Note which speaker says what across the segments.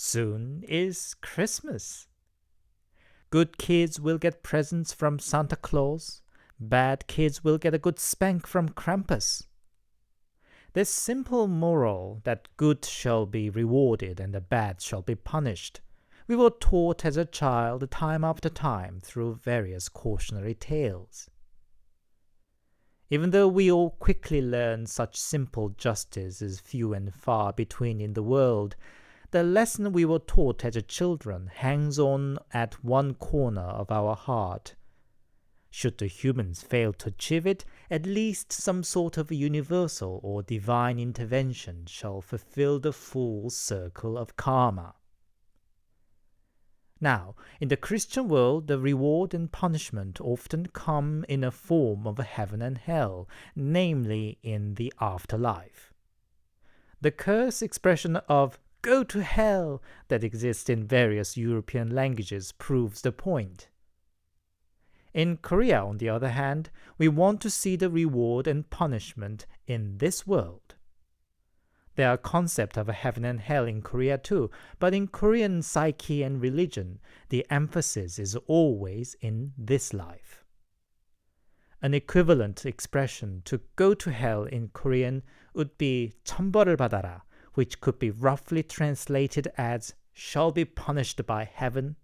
Speaker 1: Soon is Christmas. Good kids will get presents from Santa Claus. Bad kids will get a good spank from Krampus. This simple moral that good shall be rewarded and the bad shall be punished, we were taught as a child time after time through various cautionary tales. Even though we all quickly learn such simple justice is few and far between in the world, the lesson we were taught as children hangs on at one corner of our heart. Should the humans fail to achieve it, at least some sort of universal or divine intervention shall fulfill the full circle of karma. Now, in the Christian world, the reward and punishment often come in a form of heaven and hell, namely in the afterlife. The curse expression of "go to hell" that exists in various European languages proves the point. In Korea, on the other hand, we want to see the reward and punishment in this world. There are concepts of a heaven and hell in Korea too, but in Korean psyche and religion, the emphasis is always in this life. An equivalent expression to go to hell in Korean would be 천벌을 받아라, which could be roughly translated as shall be punished by heaven,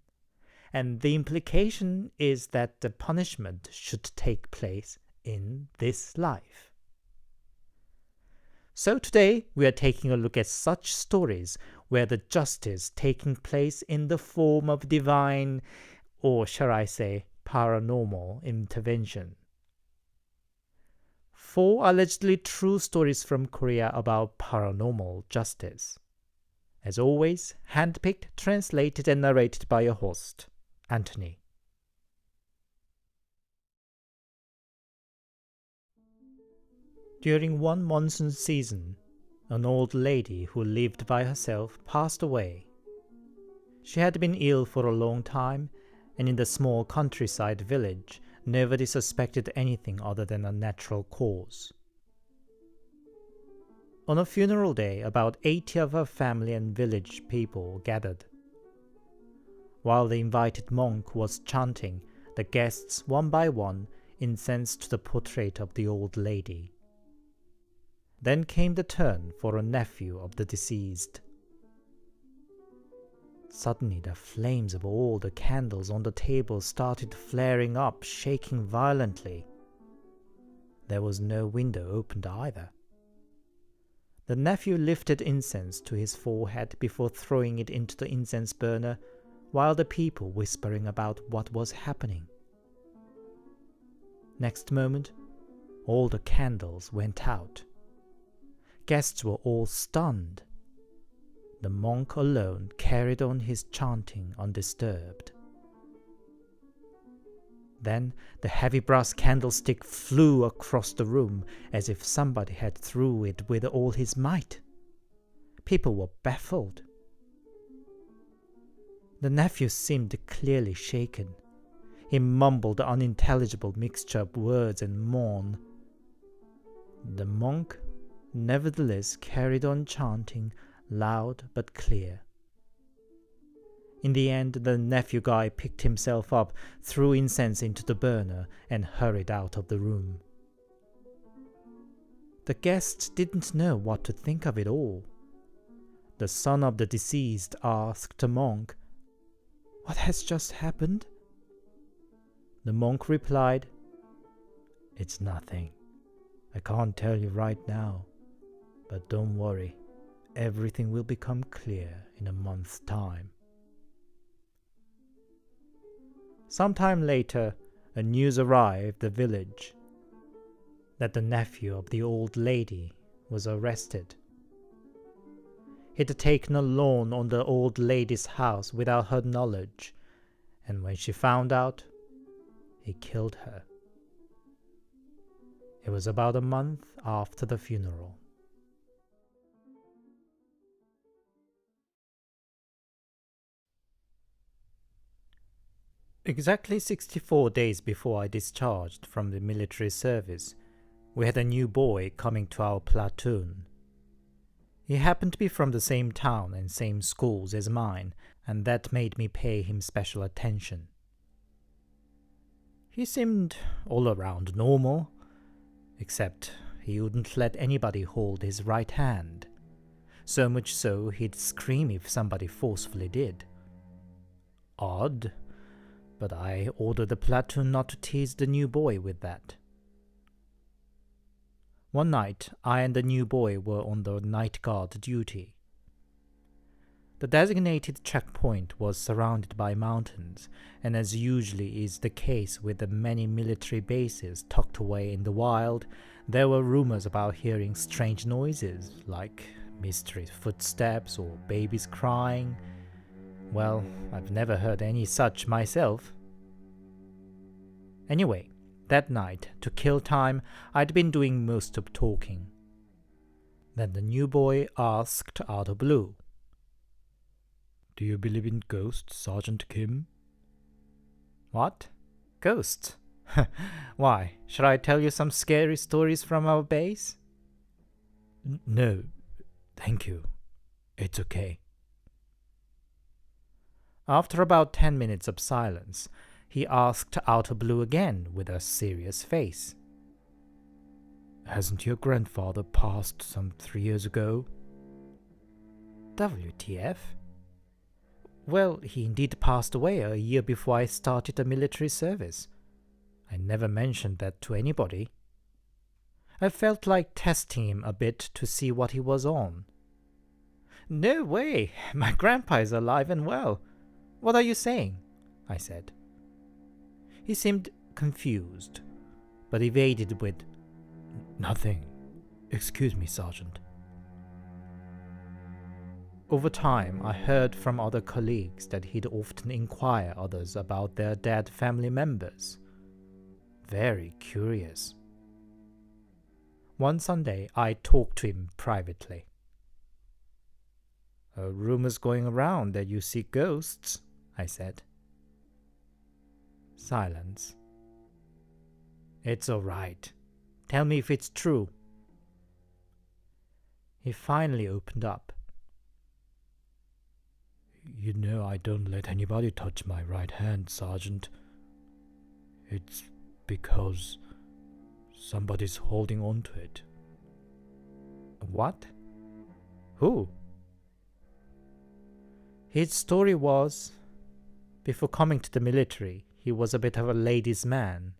Speaker 1: and the implication is that the punishment should take place in this life. So today we are taking a look at such stories where the justice taking place in the form of divine, or shall I say, paranormal intervention. 4 allegedly true stories from Korea about paranormal justice. As always, handpicked, translated, and narrated by your host, Anthony. During one monsoon season, an old lady who lived by herself passed away. She had been ill for a long time, and in the small countryside village, nobody suspected anything other than a natural cause. On a funeral day, about 80 of her family and village people gathered. While the invited monk was chanting, the guests, one by one, incensed the portrait of the old lady. Then came the turn for a nephew of the deceased. Suddenly the flames of all the candles on the table started flaring up, shaking violently. There was no window opened either. The nephew lifted incense to his forehead before throwing it into the incense burner, while the people whispering about what was happening. Next moment, all the candles went out. Guests were all stunned. The monk alone carried on his chanting undisturbed. Then the heavy brass candlestick flew across the room as if somebody had threw it with all his might. People were baffled. The nephew seemed clearly shaken. He mumbled an unintelligible mixture of words and moan. The monk nevertheless carried on chanting, loud but clear. In the end, the nephew guy picked himself up, threw incense into the burner, and hurried out of the room. The guests didn't know what to think of it all. The son of the deceased asked the monk, "What has just happened?" The monk replied, "It's nothing. I can't tell you right now. But don't worry, everything will become clear in a month's time." Sometime later, a news arrived at the village that the nephew of the old lady was arrested. He'd taken a loan on the old lady's house without her knowledge, and when she found out, he killed her. It was about a month after the funeral. Exactly 64 days before I discharged from the military service, we had a new boy coming to our platoon. He happened to be from the same town and same schools as mine, and that made me pay him special attention. He seemed all around normal, except he wouldn't let anybody hold his right hand, so much so he'd scream if somebody forcefully did. Odd, but I ordered the platoon not to tease the new boy with that. One night, I and the new boy were on the night guard duty. The designated checkpoint was surrounded by mountains, and as usually is the case with the many military bases tucked away in the wild, there were rumors about hearing strange noises, like mysterious footsteps or babies crying. Well, I've never heard any such myself. Anyway, that night, to kill time, I'd been doing most of talking. Then the new boy asked out of blue, "Do you believe in ghosts, Sergeant Kim?" "What? Ghosts? Why, should I tell you some scary stories from our base?"
Speaker 2: No, thank you. It's okay."
Speaker 1: After about 10 minutes of silence, he asked out of blue again with a serious face,
Speaker 2: "Hasn't your grandfather passed some 3 years ago?"
Speaker 1: WTF? Well, he indeed passed away a year before I started the military service. I never mentioned that to anybody. I felt like testing him a bit to see what he was on. "No way! My grandpa is alive and well. What are you saying?" I said. He seemed confused, but evaded with,
Speaker 2: "Nothing. Excuse me, Sergeant."
Speaker 1: Over time, I heard from other colleagues that he'd often inquire others about their dead family members. Very curious. One Sunday, I talked to him privately. "A rumor's going around that you see ghosts," I said. Silence. "It's all right. Tell me if it's true." He finally opened up.
Speaker 2: "You know I don't let anybody touch my right hand, Sergeant. It's because somebody's holding on to it."
Speaker 1: "What? Who?" His story was, before coming to the military, he was a bit of a ladies' man.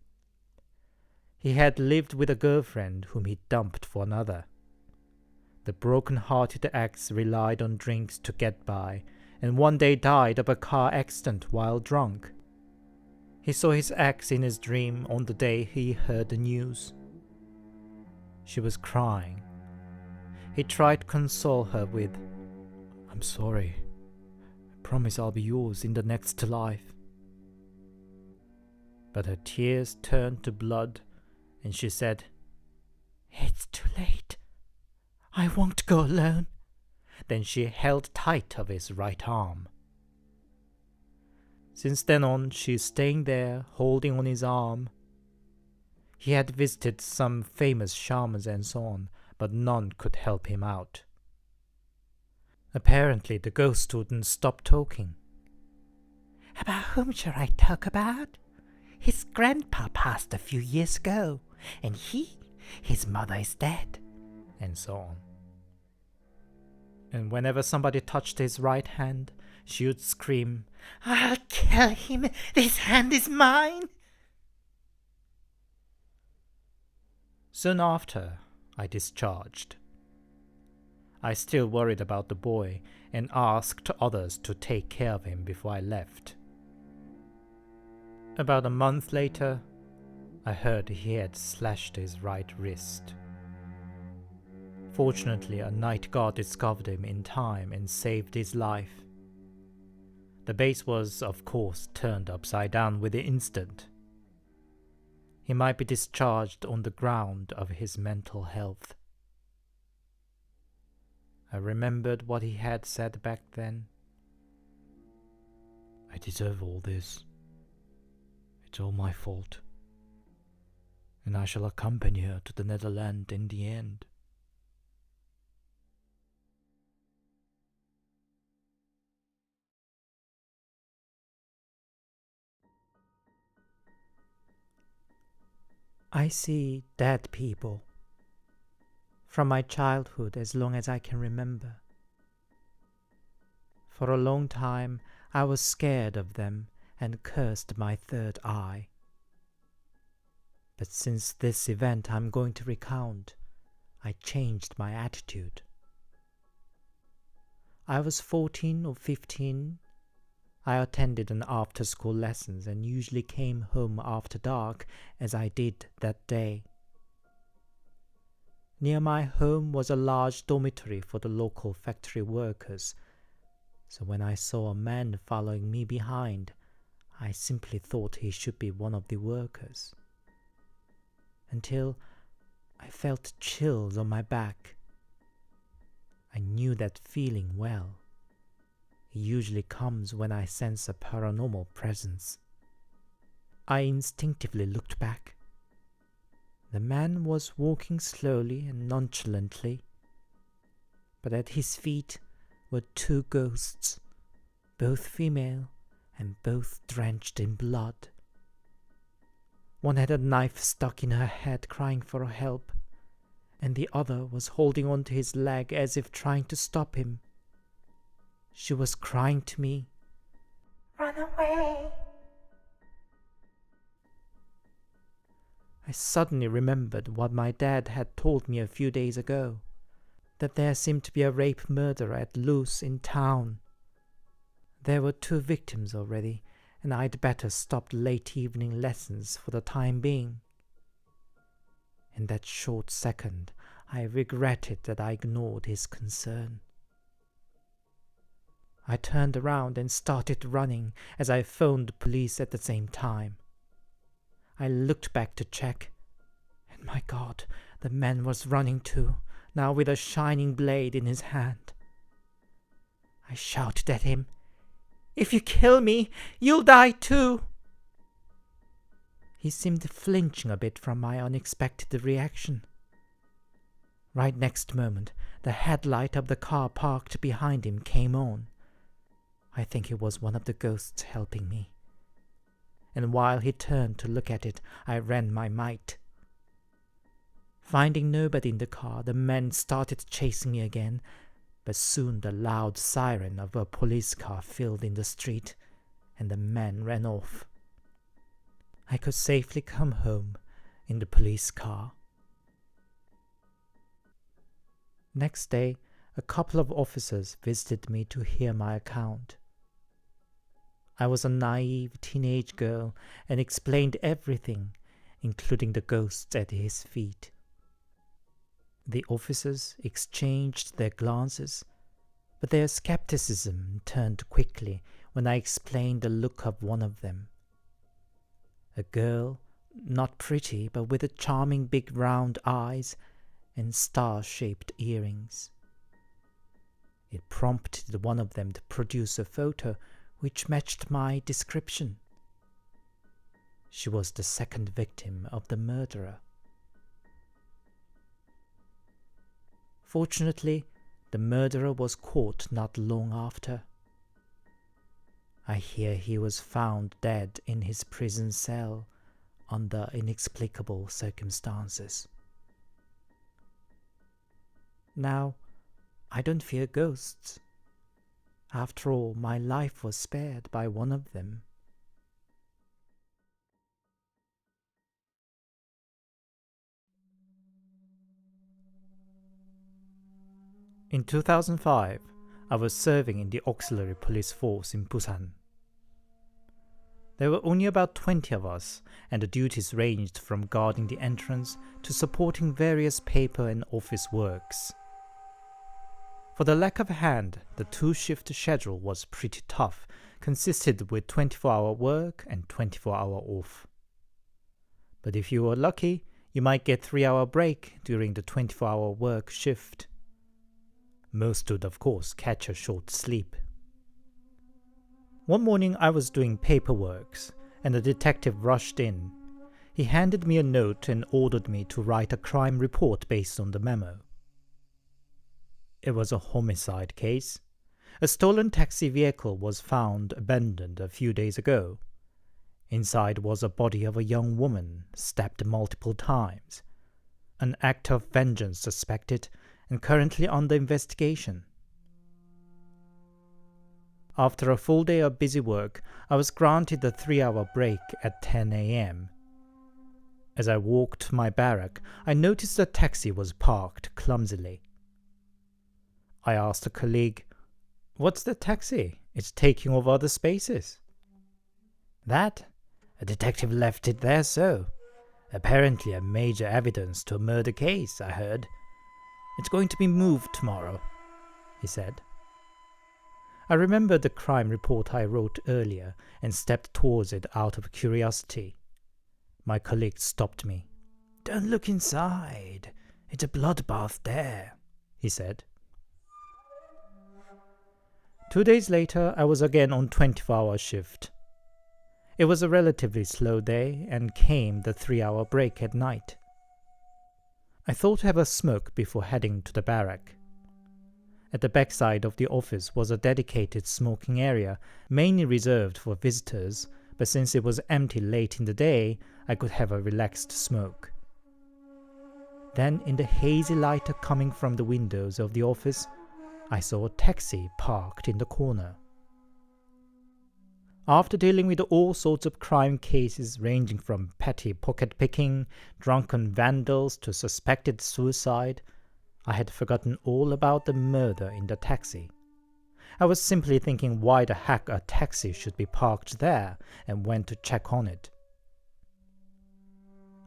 Speaker 1: He had lived with a girlfriend whom he dumped for another. The broken-hearted ex relied on drinks to get by, and one day died of a car accident while drunk. He saw his ex in his dream on the day he heard the news. She was crying. He tried to console her with,
Speaker 2: "I'm sorry. I promise I'll be yours in the next life."
Speaker 1: But her tears turned to blood, and she said, "It's too late. I won't go alone." Then she held tight of his right arm. Since then on, she's staying there, holding on his arm. He had visited some famous shamans and so on, but none could help him out. Apparently, the ghost wouldn't stop talking. "About whom shall I talk about? His grandpa passed a few years ago, and his mother is dead," and so on. And whenever somebody touched his right hand, she would scream, "I'll kill him! This hand is mine!" Soon after, I discharged. I still worried about the boy and asked others to take care of him before I left. About a month later, I heard he had slashed his right wrist. Fortunately, a night guard discovered him in time and saved his life. The base was, of course, turned upside down with the incident. He might be discharged on the ground of his mental health. I remembered what he had said back then.
Speaker 2: "I deserve all this. It's all my fault. And I shall accompany her to the Netherlands in the end."
Speaker 1: I see dead people. From my childhood, as long as I can remember. For a long time, I was scared of them and cursed my third eye. But since this event I'm going to recount, I changed my attitude. I was 14 or 15. I attended an after-school lessons and usually came home after dark, as I did that day. Near my home was a large dormitory for the local factory workers, so when I saw a man following me behind, I simply thought he should be one of the workers. Until I felt chills on my back. I knew that feeling well. It usually comes when I sense a paranormal presence. I instinctively looked back. The man was walking slowly and nonchalantly, but at his feet were two ghosts, both female and both drenched in blood. One had a knife stuck in her head, crying for help, and the other was holding onto his leg as if trying to stop him. She was crying to me, "Run away!" I suddenly remembered what my dad had told me a few days ago, that there seemed to be a rape murder at loose in town. There were 2 victims already, and I'd better stop late evening lessons for the time being. In that short second, I regretted that I ignored his concern. I turned around and started running as I phoned the police at the same time. I looked back to check, and my God, the man was running too, now with a shining blade in his hand. I shouted at him, "If you kill me, you'll die too!" He seemed flinching a bit from my unexpected reaction. Right next moment, the headlight of the car parked behind him came on. I think it was one of the ghosts helping me. And while he turned to look at it, I ran my might. Finding nobody in the car, the men started chasing me again, but soon the loud siren of a police car filled in the street, and the men ran off. I could safely come home in the police car. Next day, a couple of officers visited me to hear my account. I was a naive teenage girl and explained everything, including the ghosts at his feet. The officers exchanged their glances, but their skepticism turned quickly when I explained the look of one of them. A girl, not pretty, but with charming big round eyes and star-shaped earrings. It prompted one of them to produce a photo which matched my description. She was the second victim of the murderer. Fortunately, the murderer was caught not long after. I hear he was found dead in his prison cell under inexplicable circumstances. Now, I don't fear ghosts. After all, my life was spared by one of them. In 2005, I was serving in the auxiliary police force in Busan. There were only about 20 of us, and the duties ranged from guarding the entrance to supporting various paper and office works. For the lack of a hand, the 2-shift schedule was pretty tough, consisted with 24-hour work and 24-hour off. But if you were lucky, you might get 3-hour break during the 24-hour work shift. Most would, of course, catch a short sleep. One morning I was doing paperwork, and a detective rushed in. He handed me a note and ordered me to write a crime report based on the memo. It was a homicide case. A stolen taxi vehicle was found abandoned a few days ago. Inside was a body of a young woman, stabbed multiple times. An act of vengeance suspected and currently under investigation. After a full day of busy work, I was granted a 3-hour break at 10 a.m. As I walked to my barrack, I noticed a taxi was parked clumsily. I asked a colleague, "What's the taxi? It's taking over other spaces." "That? A detective left it there, so. Apparently a major evidence to a murder case, I heard. It's going to be moved tomorrow," he said. I remembered the crime report I wrote earlier and stepped towards it out of curiosity. My colleague stopped me. "Don't look inside. It's a bloodbath there," he said. 2 days later, I was again on 24-hour shift. It was a relatively slow day and came the 3-hour break at night. I thought to have a smoke before heading to the barrack. At the backside of the office was a dedicated smoking area, mainly reserved for visitors, but since it was empty late in the day, I could have a relaxed smoke. Then, in the hazy light coming from the windows of the office, I saw a taxi parked in the corner. After dealing with all sorts of crime cases ranging from petty pocket-picking, drunken vandals to suspected suicide, I had forgotten all about the murder in the taxi. I was simply thinking why the heck a taxi should be parked there and went to check on it.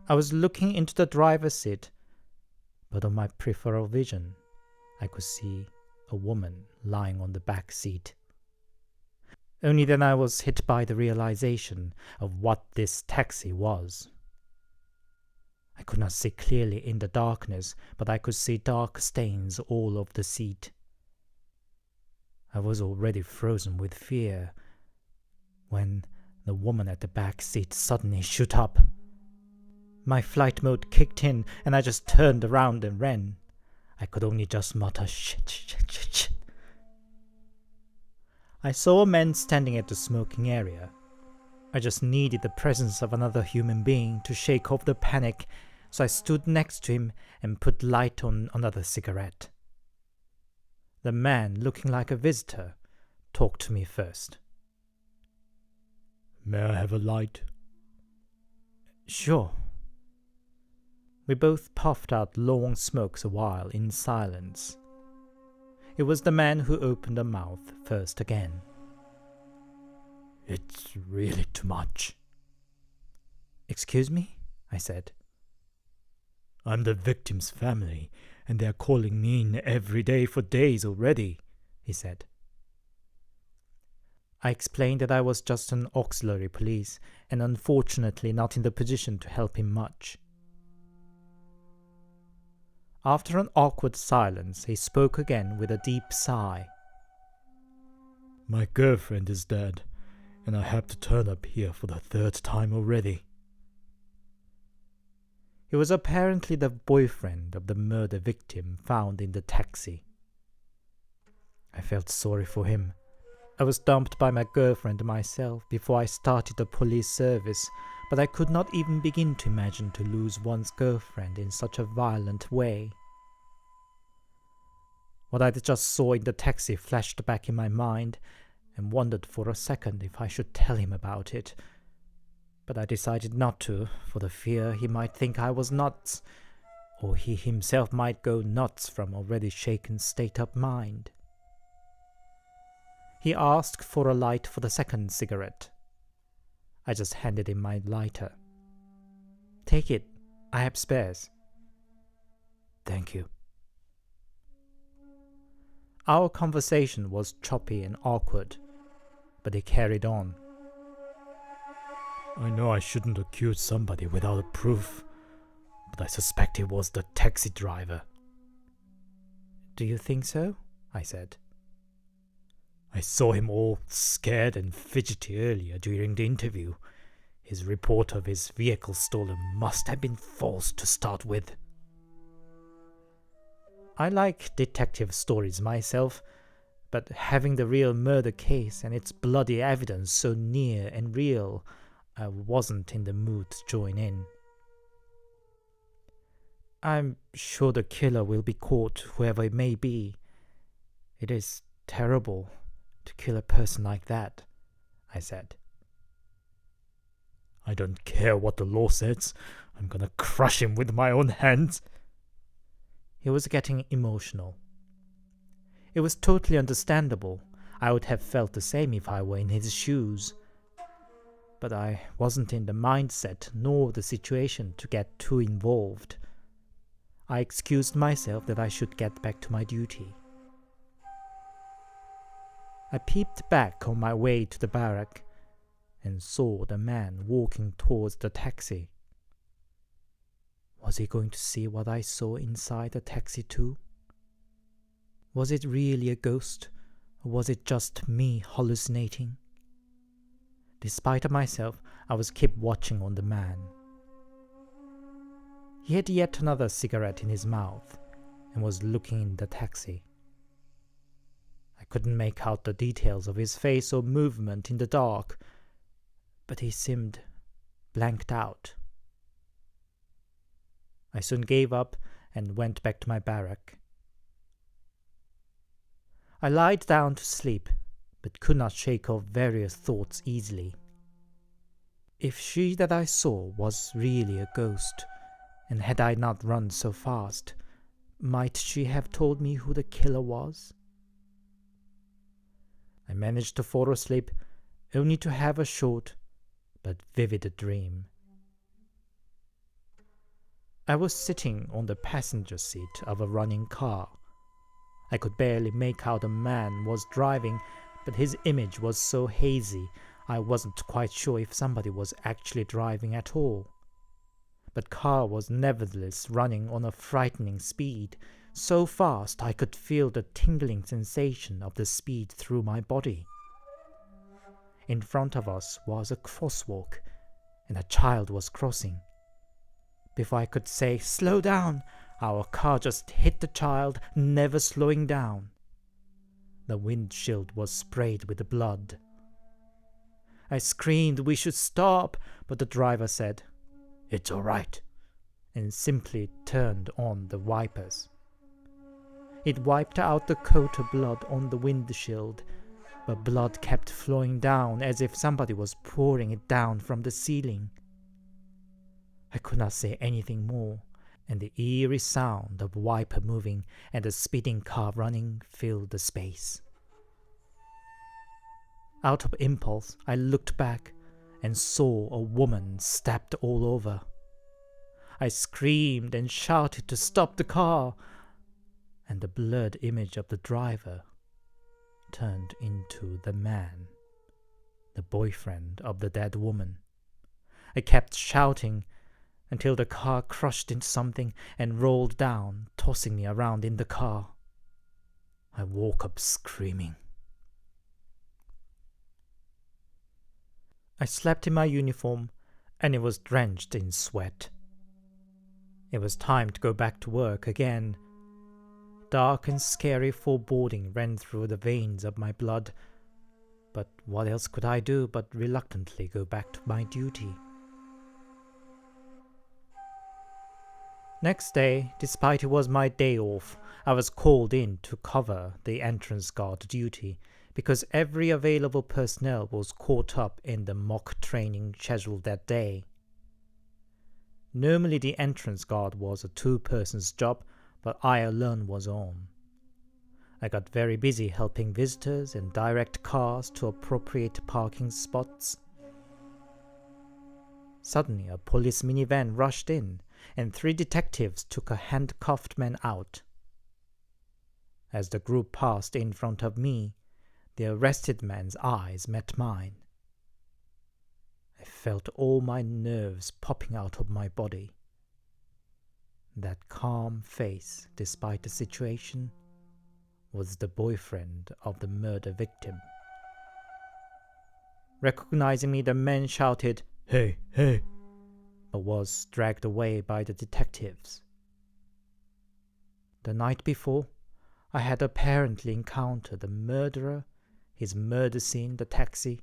Speaker 1: I was looking into the driver's seat, but on my peripheral vision, I could see a woman lying on the back seat. Only then I was hit by the realization of what this taxi was. I could not see clearly in the darkness, but I could see dark stains all over the seat. I was already frozen with fear when the woman at the back seat suddenly shot up. My flight mode kicked in and I just turned around and ran. I could only just mutter, shit. I saw a man standing at the smoking area. I just needed the presence of another human being to shake off the panic, so I stood next to him and put light on another cigarette. The man, looking like a visitor, talked to me first.
Speaker 2: "May I have a light?"
Speaker 1: "Sure." We both puffed out long smokes a while in silence. It was the man who opened the mouth first again.
Speaker 2: "It's really too much."
Speaker 1: "Excuse me?" I said.
Speaker 2: "I'm the victim's family, and they're calling me in every day for days already," he said.
Speaker 1: I explained that I was just an auxiliary police, and unfortunately not in the position to help him much. After an awkward silence, he spoke again with a deep sigh.
Speaker 2: "My girlfriend is dead, and I have to turn up here for the 3rd time already."
Speaker 1: He was apparently the boyfriend of the murder victim found in the taxi. I felt sorry for him. I was dumped by my girlfriend myself before I started the police service, but I could not even begin to imagine to lose one's girlfriend in such a violent way. What I just saw in the taxi flashed back in my mind, and wondered for a second if I should tell him about it. But I decided not to, for the fear he might think I was nuts, or he himself might go nuts from already shaken state of mind. He asked for a light for the second cigarette. I just handed him my lighter. "Take it, I have spares." "Thank you." Our conversation was choppy and awkward, but he carried on.
Speaker 2: "I know I shouldn't accuse somebody without a proof, but I suspect it was the taxi driver."
Speaker 1: "Do you think so?" I said.
Speaker 2: "I saw him all scared and fidgety earlier during the interview. His report of his vehicle stolen must have been false to start with."
Speaker 1: I like detective stories myself, but having the real murder case and its bloody evidence so near and real, I wasn't in the mood to join in. "I'm sure the killer will be caught, whoever it may be. It is terrible to kill a person like that," I said.
Speaker 2: "I don't care what the law says. I'm gonna crush him with my own hands."
Speaker 1: He was getting emotional. It was totally understandable. I would have felt the same if I were in his shoes. But I wasn't in the mindset nor the situation to get too involved. I excused myself that I should get back to my duty. I peeped back on my way to the barrack and saw the man walking towards the taxi. Was he going to see what I saw inside the taxi too? Was it really a ghost, or was it just me hallucinating? Despite myself, I was keep watching on the man. He had yet another cigarette in his mouth and was looking in the taxi. I couldn't make out the details of his face or movement in the dark, but he seemed blanked out. I soon gave up and went back to my barrack. I lied down to sleep, but could not shake off various thoughts easily. If she that I saw was really a ghost, and had I not run so fast, might she have told me who the killer was? I managed to fall asleep, only to have a short but vivid dream. I was sitting on the passenger seat of a running car. I could barely make out a man was driving, but his image was so hazy I wasn't quite sure if somebody was actually driving at all. But car was nevertheless running on a frightening speed, so fast I could feel the tingling sensation of the speed through my body. In front of us was a crosswalk, and a child was crossing. Before I could say, "Slow down," our car just hit the child, never slowing down. The windshield was sprayed with blood. I screamed we should stop, but the driver said, "It's all right," and simply turned on the wipers. It wiped out the coat of blood on the windshield, but blood kept flowing down as if somebody was pouring it down from the ceiling. I could not say anything more, and the eerie sound of wiper moving and the speeding car running filled the space. Out of impulse, I looked back and saw a woman stabbed all over. I screamed and shouted to stop the car, and the blurred image of the driver turned into the man, the boyfriend of the dead woman. I kept shouting until the car crushed into something and rolled down, tossing me around in the car. I woke up screaming. I slept in my uniform, and it was drenched in sweat. It was time to go back to work again. Dark and scary foreboding ran through the veins of my blood, but what else could I do but reluctantly go back to my duty? Next day, despite it was my day off, I was called in to cover the entrance guard duty because every available personnel was caught up in the mock training scheduled that day. Normally the entrance guard was a two-person's job, but I alone was on. I got very busy helping visitors and direct cars to appropriate parking spots. Suddenly a police minivan rushed in, and 3 detectives took a handcuffed man out. As the group passed in front of me, the arrested man's eyes met mine. I felt all my nerves popping out of my body. That calm face, despite the situation, was the boyfriend of the murder victim. Recognizing me, the man shouted, "Hey, hey!" but was dragged away by the detectives. The night before, I had apparently encountered the murderer, his murder scene, the taxi,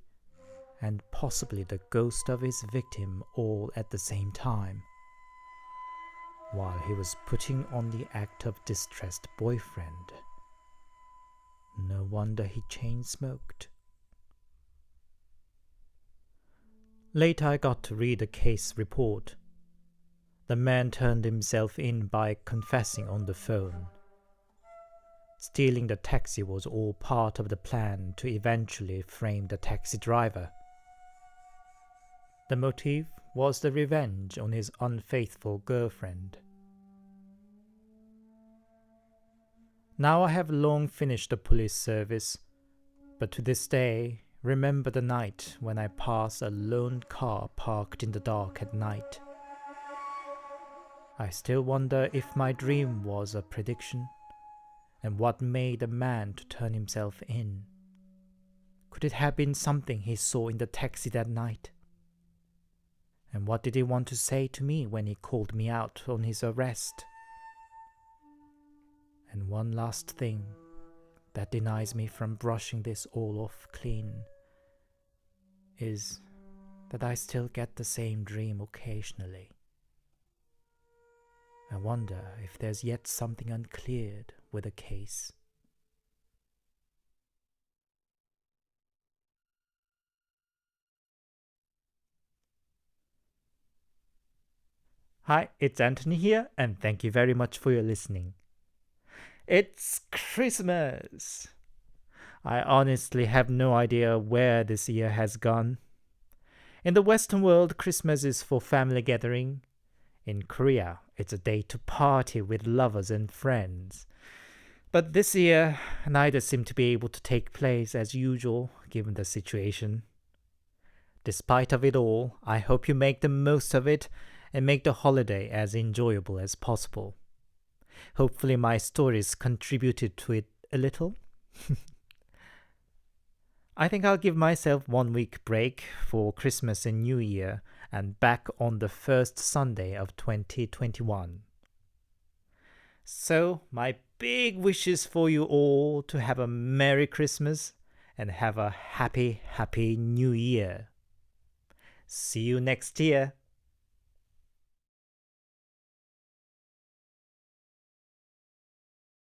Speaker 1: and possibly the ghost of his victim all at the same time, while he was putting on the act of distressed boyfriend. No wonder he chain-smoked. Later I got to read the case report. The man turned himself in by confessing on the phone. Stealing the taxi was all part of the plan to eventually frame the taxi driver. The motive was the revenge on his unfaithful girlfriend. Now I have long finished the police service, but to this day remember the night when I passed a lone car parked in the dark at night. I still wonder if my dream was a prediction, and what made the man to turn himself in. Could it have been something he saw in the taxi that night? And what did he want to say to me when he called me out on his arrest? And one last thing that denies me from brushing this all off clean is that I still get the same dream occasionally. I wonder if there's yet something uncleared with the case. Hi, it's Anthony here, and thank you very much for your listening. It's Christmas! I honestly have no idea where this year has gone. In the Western world, Christmas is for family gathering. In Korea, it's a day to party with lovers and friends. But this year, neither seem to be able to take place as usual, given the situation. Despite of it all, I hope you make the most of it and make the holiday as enjoyable as possible. Hopefully my stories contributed to it a little. I think I'll give myself 1 week break for Christmas and New Year and back on the first Sunday of 2021. So my big wishes for you all to have a Merry Christmas and have a happy New Year. See you next year.